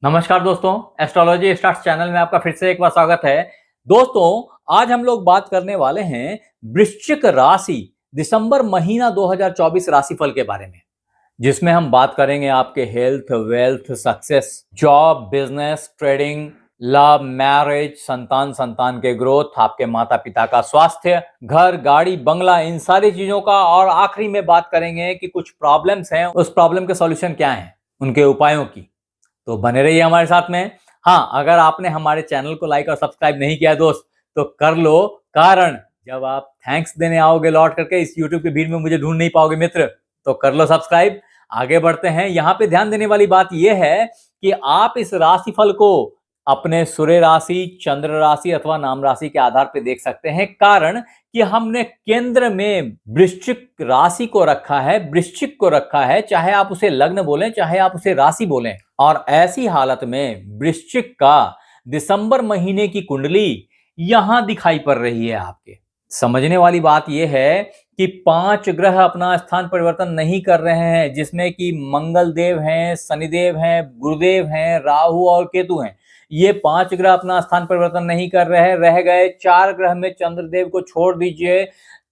नमस्कार दोस्तों, astrology starts channel में आपका फिर से एक बार स्वागत है। दोस्तों, आज हम लोग बात करने वाले हैं वृश्चिक राशि दिसंबर महीना 2024 राशिफल के बारे में, जिसमें हम बात करेंगे आपके health, wealth, success, job, business, trading, love, marriage, संतान के ग्रोथ, आपके माता पिता का स्वास्थ्य, घर, गाड़ी, बंगला, इन सारी चीजों का। और आखिरी में बात करेंगे कि कुछ प्रॉब्लम्स हैं, उस प्रॉब्लम के सॉल्यूशन क्या हैं, उनके उपायों की। तो बने रहिए हमारे साथ में। हाँ, अगर आपने हमारे चैनल को लाइक और सब्सक्राइब नहीं किया दोस्त, तो कर लो, कारण जब आप थैंक्स देने आओगे लौट करके इस यूट्यूब की भीड़ में मुझे ढूंढ नहीं पाओगे मित्र। तो कर लो सब्सक्राइब। आगे बढ़ते हैं। यहाँ पे ध्यान देने वाली बात यह है कि आप इस राशिफल को अपने सूर्य राशि, चंद्र राशि अथवा नाम राशि के आधार पर देख सकते हैं, कारण कि हमने केंद्र में वृश्चिक राशि को रखा है, वृश्चिक को रखा है, चाहे आप उसे लग्न बोलें, चाहे आप उसे राशि बोलें। और ऐसी हालत में वृश्चिक का दिसंबर महीने की कुंडली यहां दिखाई पड़ रही है आपके। समझने वाली बात यह है कि 5 ग्रह अपना स्थान परिवर्तन नहीं कर रहे हैं, जिसमें कि मंगल देव हैं, शनिदेव हैं, गुरुदेव हैं, राहु और केतु हैं। ये 5 ग्रह अपना स्थान परिवर्तन नहीं कर रहे हैं। रह गए 4 ग्रह में चंद्रदेव को छोड़ दीजिए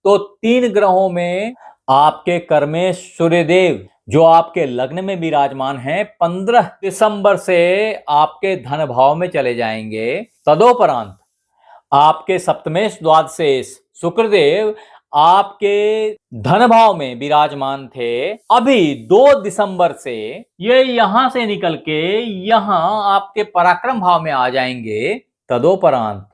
तो 3 ग्रहों में आपके कर्मेश सूर्यदेव जो आपके लग्न में विराजमान हैं 15 दिसंबर से आपके धन भाव में चले जाएंगे। तदोपरांत आपके सप्तमेश द्वादशेश शुक्रदेव आपके धन भाव में विराजमान थे। अभी 2 दिसंबर से ये यहां से निकल के यहां आपके पराक्रम भाव में आ जाएंगे। तदोपरांत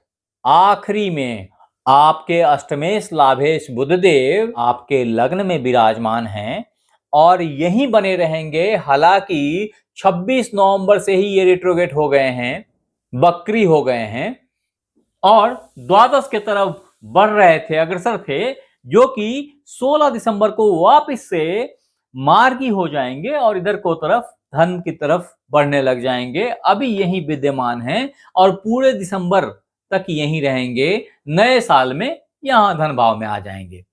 आखिरी में आपके अष्टमेश लाभेश बुधदेव आपके लग्न में विराजमान हैं और यहीं बने रहेंगे। हालांकि 26 नवंबर से ही ये रिट्रोगेट हो गए हैं, बकरी हो गए हैं और द्वादश के तरफ बढ़ रहे थे, अग्रसर थे, जो कि 16 दिसंबर को वापस से मार्गी हो जाएंगे और इधर को तरफ धन की तरफ बढ़ने लग जाएंगे। अभी यही विद्यमान हैं और पूरे दिसंबर तक यहीं रहेंगे। नए साल में यहां धन भाव में आ जाएंगे।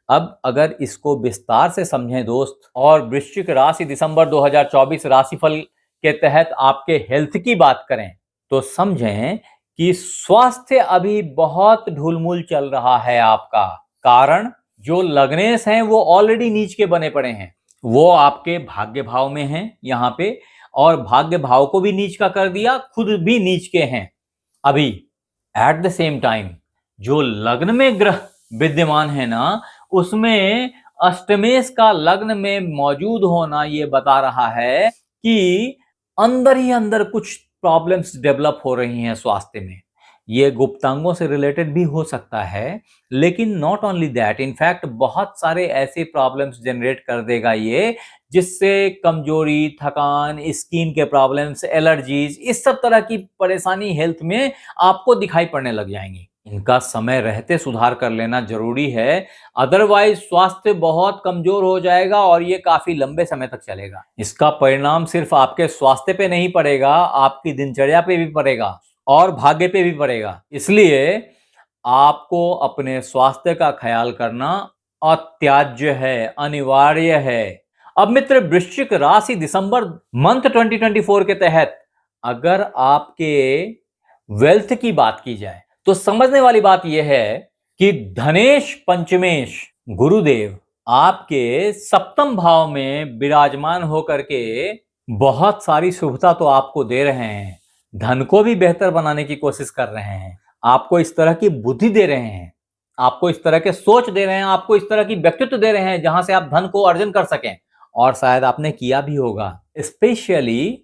अब अगर इसको विस्तार से समझें दोस्त, और वृश्चिक राशि दिसंबर 2024 राशिफल के तहत आपके हेल्थ की बात करें, तो समझें कि स्वास्थ्य अभी बहुत ढुलमुल चल रहा है आपका। कारण जो लग्नेश हैं वो ऑलरेडी नीच के बने पड़े हैं, वो आपके भाग्य भाव में हैं यहाँ पे, और भाग्य भाव को भी नीच का कर दिया, खुद भी नीच के हैं। अभी एट द सेम टाइम जो लग्न में ग्रह विद्यमान है ना, उसमें अष्टमेश का लग्न में मौजूद होना ये बता रहा है कि अंदर ही अंदर कुछ प्रॉब्लम्स डेवलप हो रही हैं स्वास्थ्य में। ये गुप्तांगों से रिलेटेड भी हो सकता है, लेकिन नॉट ओनली दैट, इनफैक्ट बहुत सारे ऐसे प्रॉब्लम्स जनरेट कर देगा ये, जिससे कमजोरी, थकान, स्किन के प्रॉब्लम्स, एलर्जीज, इस सब तरह की परेशानी हेल्थ में आपको दिखाई पड़ने लग जाएंगी। इनका समय रहते सुधार कर लेना जरूरी है, अदरवाइज स्वास्थ्य बहुत कमजोर हो जाएगा और ये काफी लंबे समय तक चलेगा। इसका परिणाम सिर्फ आपके स्वास्थ्य पे नहीं पड़ेगा, आपकी दिनचर्या पे भी पड़ेगा और भाग्य पे भी पड़ेगा। इसलिए आपको अपने स्वास्थ्य का ख्याल करना अत्याज्य है, अनिवार्य है। अब मित्र, वृश्चिक राशि दिसंबर मंथ 2024 के तहत अगर आपके वेल्थ की बात की जाए, तो समझने वाली बात यह है कि धनेश पंचमेश गुरुदेव आपके सप्तम भाव में विराजमान होकर के बहुत सारी शुभता तो आपको दे रहे हैं, धन को भी बेहतर बनाने की कोशिश कर रहे हैं, आपको इस तरह की बुद्धि दे रहे हैं, आपको इस तरह के सोच दे रहे हैं, आपको इस तरह की व्यक्तित्व दे रहे हैं जहां से आप धन को अर्जन कर सकें। और शायद आपने किया भी होगा। स्पेशली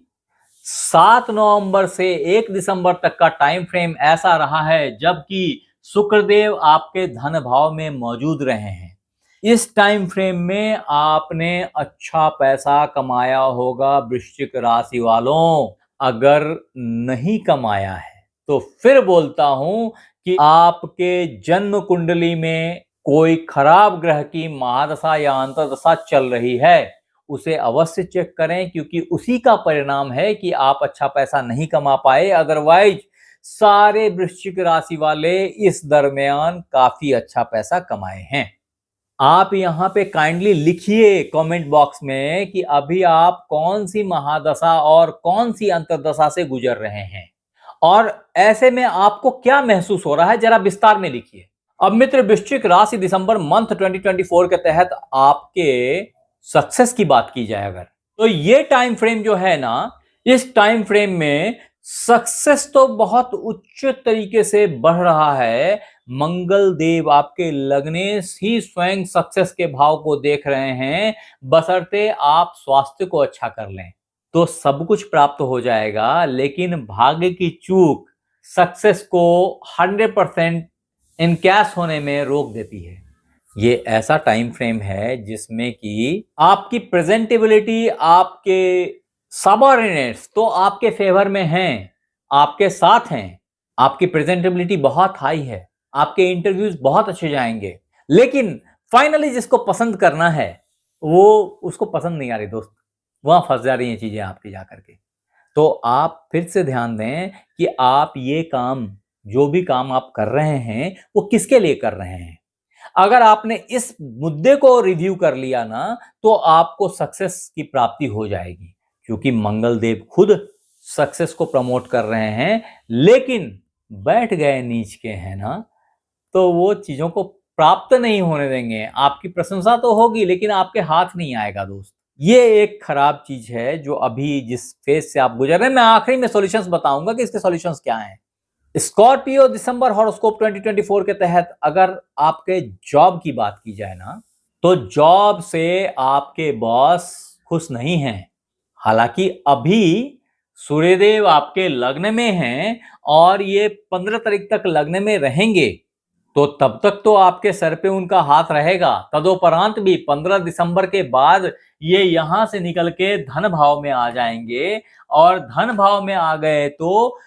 7 नवंबर से 1 दिसंबर तक का टाइम फ्रेम ऐसा रहा है जबकि शुक्रदेव आपके धन भाव में मौजूद रहे हैं। इस टाइम फ्रेम में आपने अच्छा पैसा कमाया होगा वृश्चिक राशि वालों। अगर नहीं कमाया है तो फिर बोलता हूं कि आपके जन्म कुंडली में कोई खराब ग्रह की महादशा या अंतर्दशा चल रही है, उसे अवश्य चेक करें, क्योंकि उसी का परिणाम है कि आप अच्छा पैसा नहीं कमा पाए। अदरवाइज सारे वृश्चिक राशि वाले इस दरमियान काफी अच्छा पैसा कमाए हैं। आप यहाँ पे काइंडली लिखिए कमेंट बॉक्स में कि अभी आप कौन सी महादशा और कौन सी अंतर्दशा से गुजर रहे हैं और ऐसे में आपको क्या महसूस हो रहा है, जरा विस्तार में लिखिए। अब मित्र, वृश्चिक राशि दिसंबर मंथ 2024 के तहत आपके सक्सेस की बात की जाए अगर, तो ये टाइम फ्रेम जो है ना, इस टाइम फ्रेम में सक्सेस तो बहुत उच्च तरीके से बढ़ रहा है। मंगल देव आपके लग्नेश ही स्वयं सक्सेस के भाव को देख रहे हैं, बशर्ते आप स्वास्थ्य को अच्छा कर लें तो सब कुछ प्राप्त हो जाएगा। लेकिन भाग्य की चूक सक्सेस को 100% इनकैश होने में रोक देती है। ये ऐसा टाइम फ्रेम है जिसमें कि आपकी प्रेजेंटेबिलिटी, आपके सबऑर्डिनेट्स तो आपके फेवर में हैं, आपके साथ हैं, आपकी प्रेजेंटेबिलिटी बहुत हाई है, आपके इंटरव्यूज बहुत अच्छे जाएंगे, लेकिन फाइनली जिसको पसंद करना है वो उसको पसंद नहीं आ रही दोस्त, वहां फंस जा रही हैं चीजें आपकी जाकर के। तो आप फिर से ध्यान दें कि आप ये काम, जो भी काम आप कर रहे हैं वो किसके लिए कर रहे हैं। अगर आपने इस मुद्दे को रिव्यू कर लिया ना तो आपको सक्सेस की प्राप्ति हो जाएगी, क्योंकि मंगल देव खुद सक्सेस को प्रमोट कर रहे हैं, लेकिन बैठ गए नीच के हैं ना, तो वो चीजों को प्राप्त नहीं होने देंगे। आपकी प्रशंसा तो होगी लेकिन आपके हाथ नहीं आएगा दोस्त। ये एक खराब चीज है जो अभी जिस फेज से आप गुजर रहे हैं। मैं आखिरी में सॉल्यूशंस बताऊंगा कि इसके सॉल्यूशंस क्या हैं। स्कॉर्पियो दिसंबर हॉरोस्कोप 2024 के तहत अगर आपके जॉब की बात की जाए ना, तो जॉब से आपके बॉस खुश नहीं हैं। हालांकि अभी सूर्यदेव आपके लग्न में हैं और ये 15 तारीख तक लग्न में रहेंगे, तो तब तक तो आपके सर पे उनका हाथ रहेगा। तदोपरांत भी 15 दिसंबर के बाद ये यहां से निकल के धन भाव में आ जाएंगे और धन भाव में आ गए तो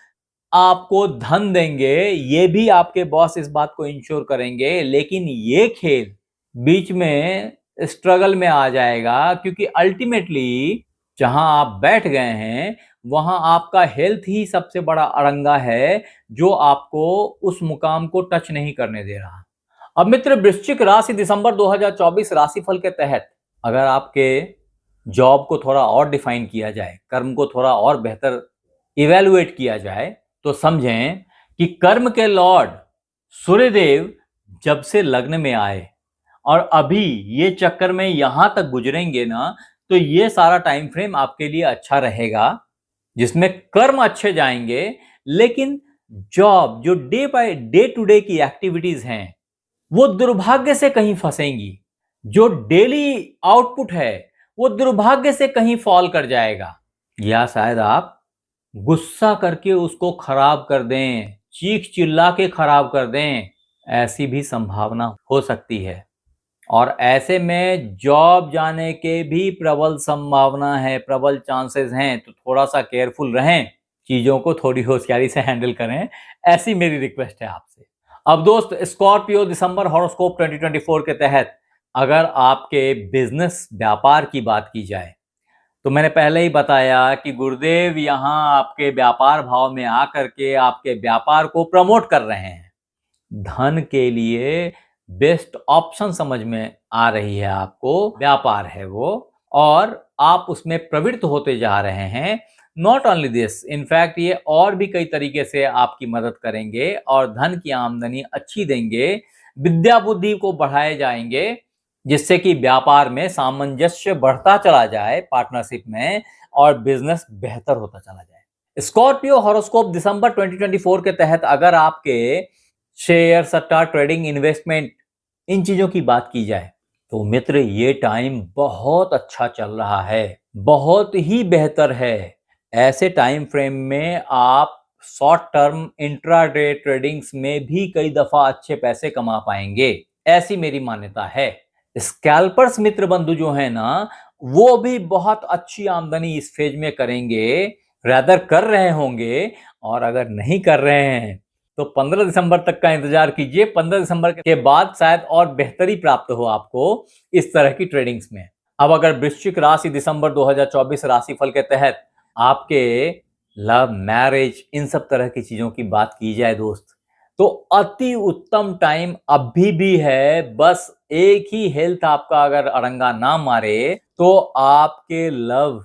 आपको धन देंगे। ये भी आपके बॉस इस बात को इंश्योर करेंगे, लेकिन ये खेल बीच में स्ट्रगल में आ जाएगा, क्योंकि अल्टीमेटली जहां आप बैठ गए हैं वहां आपका हेल्थ ही सबसे बड़ा अड़ंगा है जो आपको उस मुकाम को टच नहीं करने दे रहा। अब मित्र, वृश्चिक राशि दिसंबर 2024 राशिफल के तहत अगर आपके जॉब को थोड़ा और डिफाइन किया जाए, कर्म को थोड़ा और बेहतर इवेलुएट किया जाए, तो समझें कि कर्म के लॉर्ड सूर्यदेव जब से लग्न में आए और अभी ये चक्कर में यहां तक गुजरेंगे ना, तो ये सारा टाइम फ्रेम आपके लिए अच्छा रहेगा, जिसमें कर्म अच्छे जाएंगे, लेकिन जॉब जो day by day to day की एक्टिविटीज हैं वो दुर्भाग्य से कहीं फंसेंगी। जो डेली आउटपुट है वो दुर्भाग्य से कहीं फॉल कर जाएगा, या शायद आप गुस्सा करके उसको खराब कर दें, चीख चिल्ला के खराब कर दें, ऐसी भी संभावना हो सकती है। और ऐसे में जॉब जाने के भी प्रबल संभावना है, प्रबल चांसेस हैं, तो थोड़ा सा केयरफुल रहें, चीजों को थोड़ी होशियारी से हैंडल करें, ऐसी मेरी रिक्वेस्ट है आपसे। अब दोस्त, स्कॉर्पियो दिसंबर हॉरोस्कोप 2024 के तहत अगर आपके बिजनेस व्यापार की बात की जाए, तो मैंने पहले ही बताया कि गुरुदेव यहाँ आपके व्यापार भाव में आकर के आपके व्यापार को प्रमोट कर रहे हैं। धन के लिए बेस्ट ऑप्शन समझ में आ रही है आपको, व्यापार है वो, और आप उसमें प्रवृत्त होते जा रहे हैं। नॉट ओनली दिस, इनफैक्ट ये और भी कई तरीके से आपकी मदद करेंगे और धन की आमदनी अच्छी देंगे, विद्या बुद्धि को बढ़ाए जाएंगे, जिससे कि व्यापार में सामंजस्य बढ़ता चला जाए पार्टनरशिप में और बिजनेस बेहतर होता चला जाए। स्कॉर्पियो हॉरोस्कोप दिसंबर 2024 के तहत अगर आपके शेयर, सट्टा, ट्रेडिंग, इन्वेस्टमेंट, इन चीजों की बात की जाए, तो मित्र ये टाइम बहुत अच्छा चल रहा है, बहुत ही बेहतर है। ऐसे टाइम फ्रेम में आप शॉर्ट टर्म इंट्राडे ट्रेडिंग्स में भी कई दफा अच्छे पैसे कमा पाएंगे, ऐसी मेरी मान्यता है। स्कैल्पर्स मित्र बंधु जो है ना, वो भी बहुत अच्छी आमदनी इस फेज में करेंगे, रादर कर रहे होंगे, और अगर नहीं कर रहे हैं तो 15 दिसंबर तक का इंतजार कीजिए। 15 दिसंबर के बाद शायद और बेहतरी प्राप्त हो आपको इस तरह की ट्रेडिंग्स में। अब अगर वृश्चिक राशि दिसंबर 2024 राशिफल के तहत आपके लव, मैरिज, इन सब तरह की चीजों की बात की जाए दोस्त, तो अति उत्तम टाइम अभी भी है। बस एक ही हेल्थ आपका अगर अड़ंगा ना मारे तो आपके लव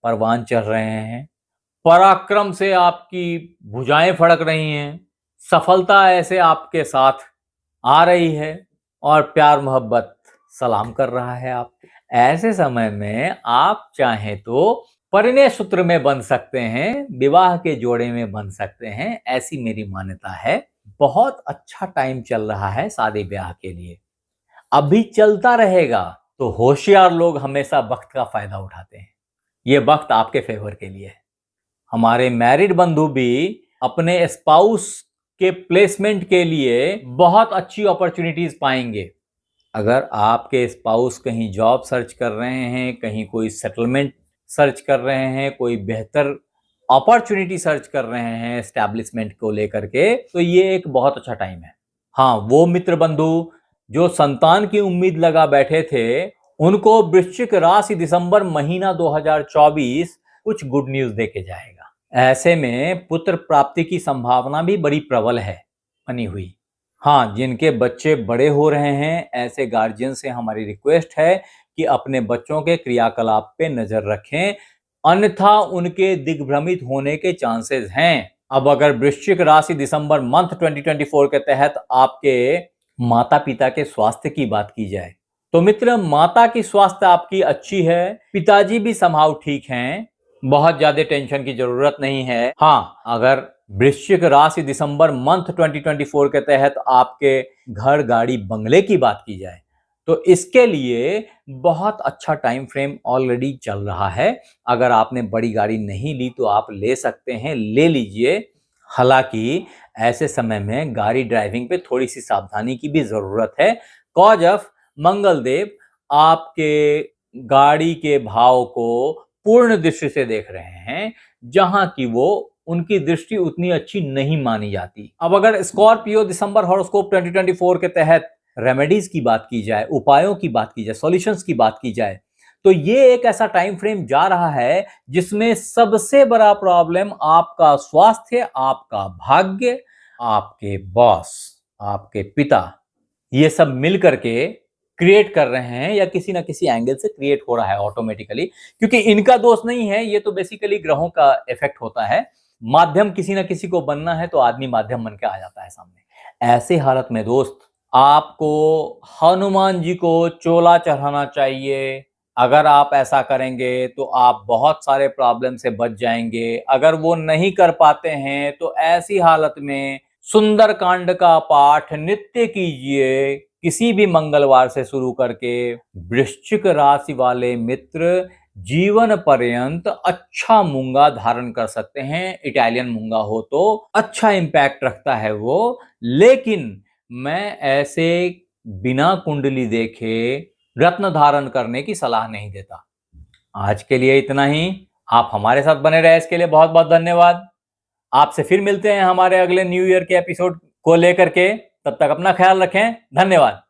परवान चढ़ रहे हैं, पराक्रम से आपकी भुजाएं फड़क रही हैं, सफलता ऐसे आपके साथ आ रही है और प्यार मोहब्बत सलाम कर रहा है आप। ऐसे समय में आप चाहें तो परिणय सूत्र में बंध सकते हैं, विवाह के जोड़े में बंध सकते हैं, ऐसी मेरी मान्यता है। बहुत अच्छा टाइम चल रहा है शादी ब्याह के लिए, अभी चलता रहेगा। तो होशियार लोग हमेशा वक्त का फायदा उठाते हैं, ये वक्त आपके फेवर के लिए है। हमारे मैरिड बंधु भी अपने स्पाउस के प्लेसमेंट के लिए बहुत अच्छी अपॉर्चुनिटीज पाएंगे। अगर आपके स्पाउस कहीं जॉब सर्च कर रहे हैं, कहीं कोई सेटलमेंट सर्च कर रहे हैं, कोई बेहतर अपॉर्चुनिटी सर्च कर रहे हैं एस्टैब्लिशमेंट को लेकर के, तो ये एक बहुत अच्छा टाइम है। हाँ, वो मित्र बंधु जो संतान की उम्मीद लगा बैठे थे, उनको वृश्चिक राशि दिसंबर महीना 2024 कुछ गुड न्यूज देके जाएगा। ऐसे में पुत्र प्राप्ति की संभावना भी बड़ी प्रबल है बनी हुई। हाँ, जिनके बच्चे बड़े हो रहे हैं, ऐसे गार्जियन से हमारी रिक्वेस्ट है कि अपने बच्चों के क्रियाकलाप पे नजर रखें, अन्यथा उनके दिग्भ्रमित होने के चांसेस हैं। अब अगर वृश्चिक राशि दिसंबर मंथ 2024 के तहत आपके माता पिता के स्वास्थ्य की बात की जाए तो मित्र, माता की स्वास्थ्य आपकी अच्छी है, पिताजी भी समहाउ ठीक हैं, बहुत ज्यादा टेंशन की जरूरत नहीं है। हाँ, अगर वृश्चिक राशि दिसंबर मंथ 2024 के तहत आपके घर गाड़ी बंगले की बात की जाए तो इसके लिए बहुत अच्छा टाइम फ्रेम ऑलरेडी चल रहा है। अगर आपने बड़ी गाड़ी नहीं ली तो आप ले सकते हैं, ले लीजिए। हालांकि ऐसे समय में गाड़ी ड्राइविंग पे थोड़ी सी सावधानी की भी जरूरत है। कॉज ऑफ मंगल देव आपके गाड़ी के भाव को पूर्ण दृष्टि से देख रहे हैं, जहां की वो उनकी दृष्टि उतनी अच्छी नहीं मानी जाती। अब अगर स्कॉर्पियो दिसंबर हॉरोस्कोप 2024 के तहत रेमेडीज की बात की जाए, उपायों की बात की जाए, सॉल्यूशंस की बात की जाए, तो ये एक ऐसा टाइम फ्रेम जा रहा है जिसमें सबसे बड़ा प्रॉब्लम आपका स्वास्थ्य, आपका भाग्य, आपके बॉस, आपके पिता, ये सब मिल करके क्रिएट कर रहे हैं या किसी ना किसी एंगल से क्रिएट हो रहा है ऑटोमेटिकली, क्योंकि इनका दोष नहीं है, ये तो बेसिकली ग्रहों का इफेक्ट होता है। माध्यम किसी ना किसी को बनना है तो आदमी माध्यम बन के आ जाता है सामने। ऐसे हालत में दोस्त, आपको हनुमान जी को चोला चढ़ाना चाहिए। अगर आप ऐसा करेंगे तो आप बहुत सारे प्रॉब्लम से बच जाएंगे। अगर वो नहीं कर पाते हैं तो ऐसी हालत में सुंदर कांड का पाठ नित्य कीजिए, किसी भी मंगलवार से शुरू करके। वृश्चिक राशि वाले मित्र जीवन पर्यंत अच्छा मूंगा धारण कर सकते हैं। इटालियन मूंगा हो तो अच्छा इंपैक्ट रखता है वो, लेकिन मैं ऐसे बिना कुंडली देखे रत्न धारण करने की सलाह नहीं देता। आज के लिए इतना ही। आप हमारे साथ बने रहे, इसके लिए बहुत बहुत धन्यवाद। आपसे फिर मिलते हैं हमारे अगले न्यू ईयर के एपिसोड को लेकर के। तब तक अपना ख्याल रखें। धन्यवाद।